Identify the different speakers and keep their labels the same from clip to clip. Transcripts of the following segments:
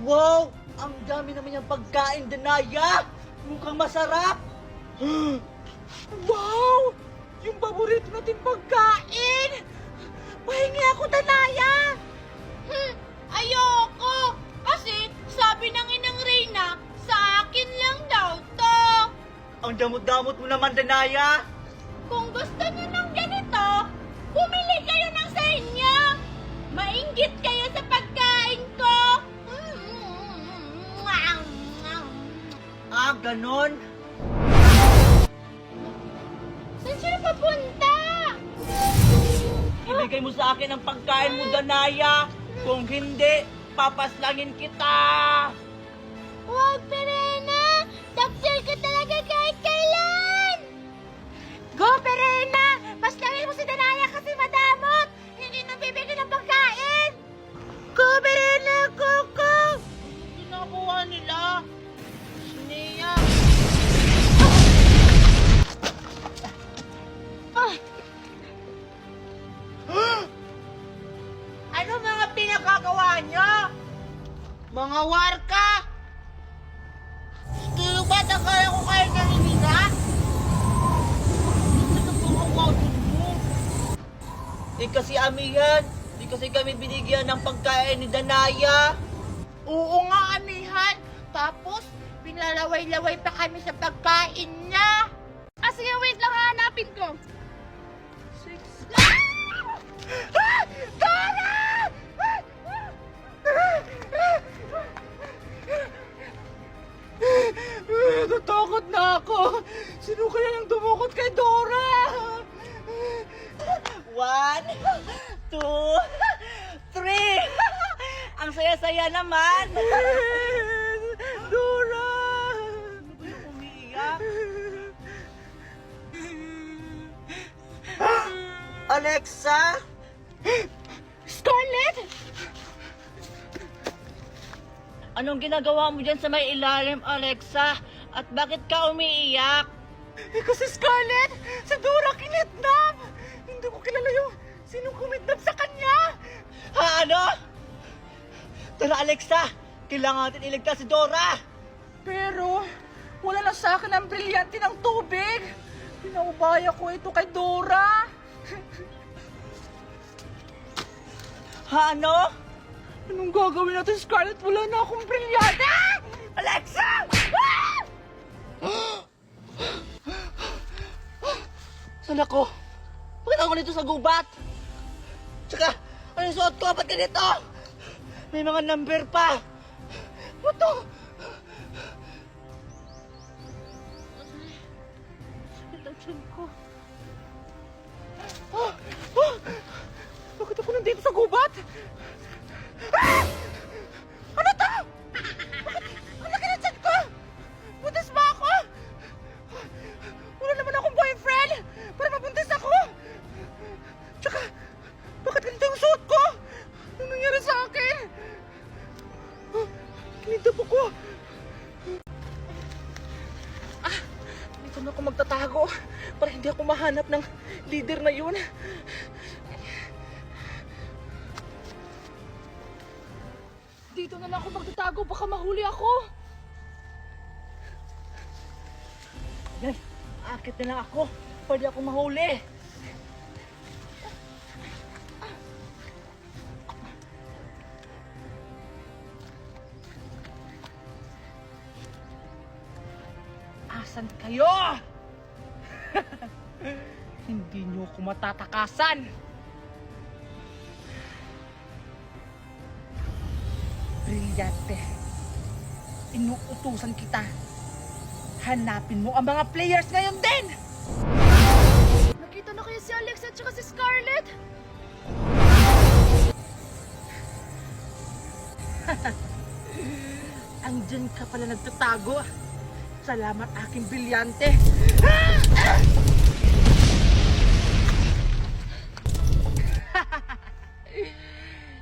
Speaker 1: Wow! Ang dami naman yung pagkain, Danaya! Mukhang masarap!
Speaker 2: Wow! Yung paborito nating pagkain! Pahingi ako, Danaya!
Speaker 3: Ayoko! Kasi sabi ng Inang Reyna, sa akin lang daw to.
Speaker 1: Ang damot-damot mo naman, Danaya!
Speaker 3: Kung gusto niyo ng ganito, bumili kayo ng sa inyo. Mainggit kayo sa pagkain ko.
Speaker 1: Ah, ganon?
Speaker 3: Saan siya papunta?
Speaker 1: Ibigay mo sa akin ang pagkain mo, Danaya! Kung hindi, papaslangin kita!
Speaker 3: Huwag, Perena! Taksil ka talaga kahit kailan! Go, Perena! Paslangin mo si Danaya kasi madamot! Hindi na bibigyan ng pagkain! Go, Perena! Go, go!
Speaker 2: Ginagawa nila. Sineya. Ano mga pinagagawa niyo? Mga warka! Kilo ba kaya ko kayo nalilina?
Speaker 1: Kasi amihan, di kasi kami binigyan ng pagkain ni Danaya.
Speaker 2: Oo nga, amihan. Tapos, pinalaway-laway pa kami sa pagkain niya.
Speaker 3: Ah, sige, wait lang, hanapin ko.
Speaker 2: Ah! Dora! Natakot na ako. Sino kaya yung dumukot kay Dora?
Speaker 1: 1, 2, 3! Ang saya-saya naman!
Speaker 2: Dora!
Speaker 1: Ano ba yung umiiyak? Alexa?
Speaker 2: Scarlett!
Speaker 1: Anong ginagawa mo dyan sa may ilalim, Alexa? At bakit ka umiiyak?
Speaker 2: Kasi Scarlett, si Dora kinidnap! Hindi ko kilala yung sinong kumidnap sa kanya!
Speaker 1: Ha, ano? Tara, Alexa! Kailangan natin iligtas si Dora!
Speaker 2: Pero, wala na sa akin ang brilyante ng tubig! Pinaubaya ko ito kay Dora!
Speaker 1: Ha, ano?
Speaker 2: Anong gagawin natin, Scarlett? Wala na akong brilyante!
Speaker 1: Alexa! Saan ako? Bakit ako nito sa gubat? Tsaka, ano yung suot ko? Ba't ganito? May mga number pa. Ano to?
Speaker 2: Sakit ang tiyan ko. Bakit ako nandito sa gubat? Ah! Ano to? Ang laki ng tiyan ko! Buntis ba ako? Wala naman akong boyfriend para mabuntis ako! Tsaka, bakit ganito yung suot ko? Anong nangyari sa akin? Kinidap ako. Dito na ako magtatago para hindi ako mahanap ng leader na yun. Dito na lang ako magtatago, baka mahuli ako.
Speaker 1: Yan, akit na lang ako. Pwede ako mahuli.
Speaker 2: Asan kayo? Hindi niyo ako matatakasan. Brilyante. Inuutusan kita. Hanapin mo ang mga players ngayon din!
Speaker 3: Nakita na kaya si Alex at saka si Scarlett?
Speaker 2: Andyan ka pala nagtatago. Salamat aking brilyante.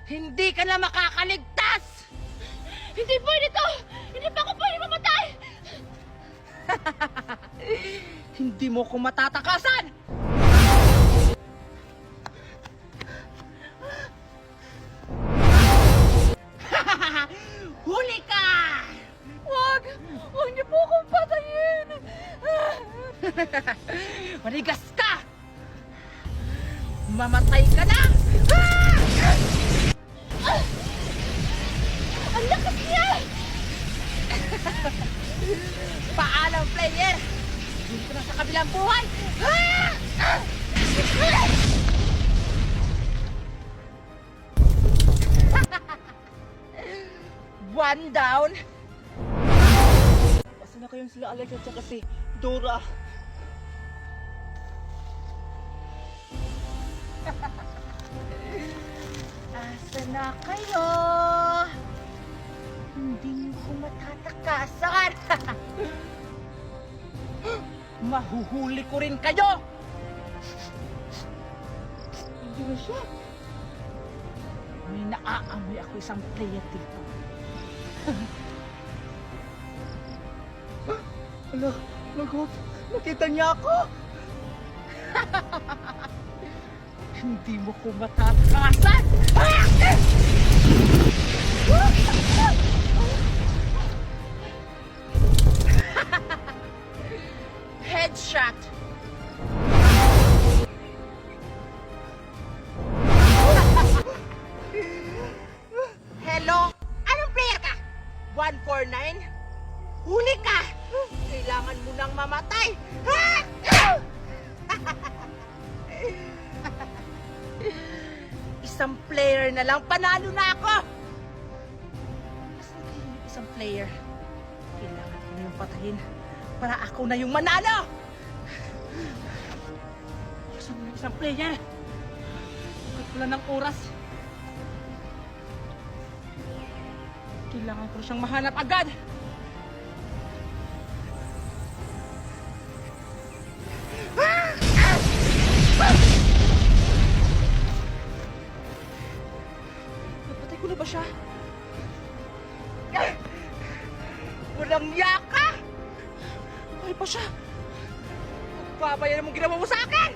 Speaker 2: Hindi ka na makakaligtas!
Speaker 3: Hindi pwede to! Hindi pa ako pwede mamatay!
Speaker 2: Hindi mo ko matatakasan! Huli Manigas ka! Mamatay ka na!
Speaker 3: Ang lakas niya!
Speaker 2: Paalam, player! Dito na sa kabilang buhay! One down!
Speaker 1: Asa na kayong sila Alex at saka si Dora?
Speaker 2: Asa na kayo? Hindi niyo ko matatakasan! Mahuhuli ko rin kayo!
Speaker 1: Hindi na siya.
Speaker 2: May naaamoy ako isang player dito.
Speaker 1: Ala, lagot. Nakita niya ako.
Speaker 2: Hindi mo ko matatakasan! Headshot! Hello? Anong player ka? 149? Huli ka! Kailangan mo nang mamatay! Isang player na lang, panalo na ako! Mas naging isang player. Kailangan ko na yung patayin para ako na yung manalo! Isang player. Bakit wala ng oras? Kailangan ko siyang mahanap agad. Napatay ko na ba siya? Walang yaka! Ay pa siya! Babayaran mong ginawa mo sa akin!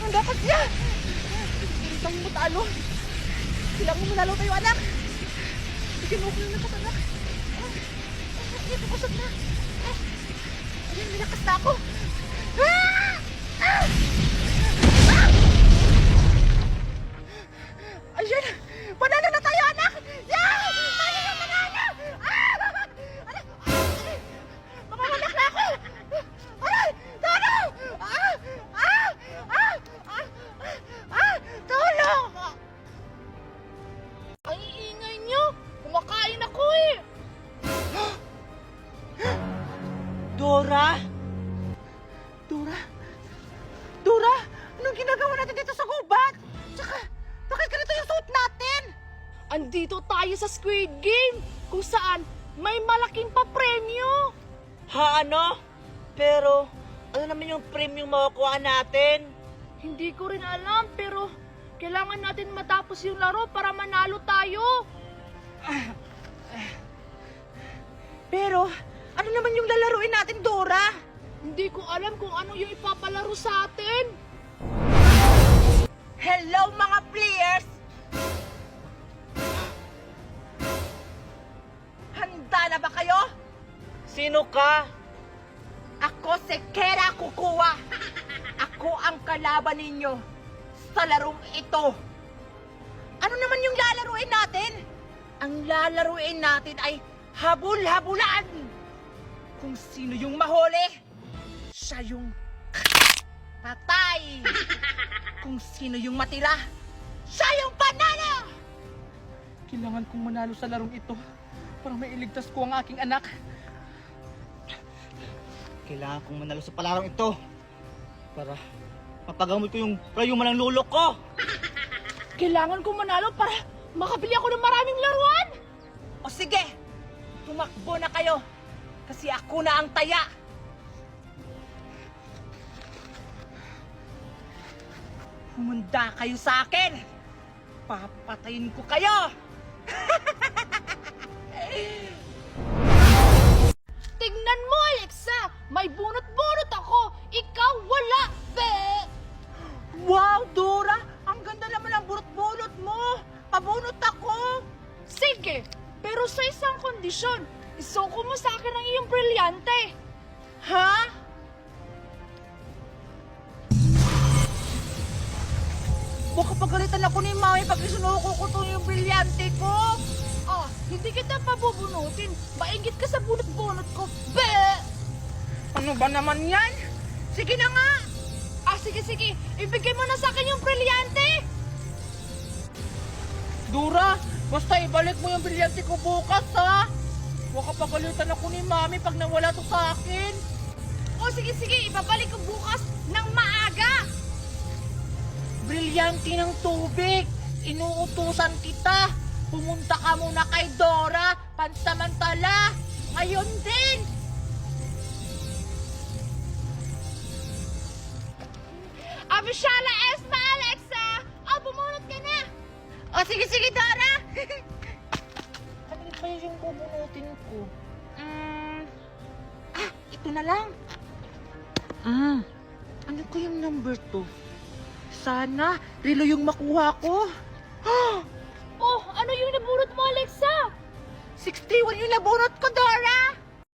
Speaker 2: Ang lakas niya! Hindi tayo matalo. Kailangan mo manalo tayo, anak. Bigyan mo ko ng lakas, anak. Ayan, pukusap na. Ayan, may lakas na ako. Ayan, panalo na tayo, anak. Yeah! Tayo na manalo! Anak! Mamamalak na ako! Aray! Tulong! Tulong!
Speaker 3: Ang iingay niyo! Kumakain ako eh!
Speaker 1: Dora?
Speaker 2: Dora? Dora? Anong ginagawa natin dito sa gubat? Tsaka, bakit ganito yung suot natin?
Speaker 3: Andito tayo sa Squid Game! Kung saan may malaking papremyo!
Speaker 1: Ha, ano? Pero, ano naman yung premium makukuha natin?
Speaker 3: Hindi ko rin alam pero kailangan natin matapos yung laro para manalo tayo!
Speaker 2: Pero, ano naman yung lalaruin natin, Dora?
Speaker 3: Hindi ko alam kung ano yung ipapalaro sa atin!
Speaker 2: Hello, mga players! Handa na ba kayo?
Speaker 1: Sino ka?
Speaker 2: Ako si Kera Kukuha. Ako ang kalaban ninyo sa larong ito. Ano naman yung lalaruin natin? Ang lalaruin natin ay habul-habulan. Kung sino yung mahuli, siya yung patay. Kung sino yung matira, siya yung panalo. Kailangan kong manalo sa larong ito para mailigtas ko ang aking anak.
Speaker 1: Kailangan kong manalo sa palarong ito para mapagamot ko yung rayuma ng lolo ko.
Speaker 3: Kailangan ko manalo para makabili ako ng maraming laruan!
Speaker 2: O sige, tumakbo na kayo kasi ako na ang taya. Humanda kayo sa akin. Papatayin ko kayo.
Speaker 3: Tignan mo, Alexa! May bunot-bunot ako! Ikaw wala, be!
Speaker 2: Wow, Dora! Ang ganda naman ang bunot-bunot mo. Pabunot ako.
Speaker 3: Sige,
Speaker 2: kondisyon. Isuko mo sa akin ang iyong brilyante. Ha? Baka pagalitan ako ni Mami pag isunuko ko to yung brilyante ko. Ah, hindi kita pabubunutin. Maingit ka sa bunot-bunot ko. Be! Ano ba naman yan? Sige na nga. Ah, sige. Ibigay mo na sa akin yung brilyante. Dura, basta ibalik mo yung brilyante ko bukas, ha? Baka pagalitan ako ni Mami pag nawala to sa akin. O, sige. Ibabalik ko bukas ng maaga. Brilyante ng tubig. Inuutusan kita. Pumunta ka muna kay Dora. Pansamantala. Ngayon din. Abishala, Esma, Alexa. O, bumunot ka na. O, sige, Dora. Ano kaya yung bubunutin ko? Ito na lang. Ano ko yung number 2? Sana, relo yung makuha ko.
Speaker 3: Oh, ano yung nabunot mo, Alexa?
Speaker 2: 61 yung nabunot ko, Dora!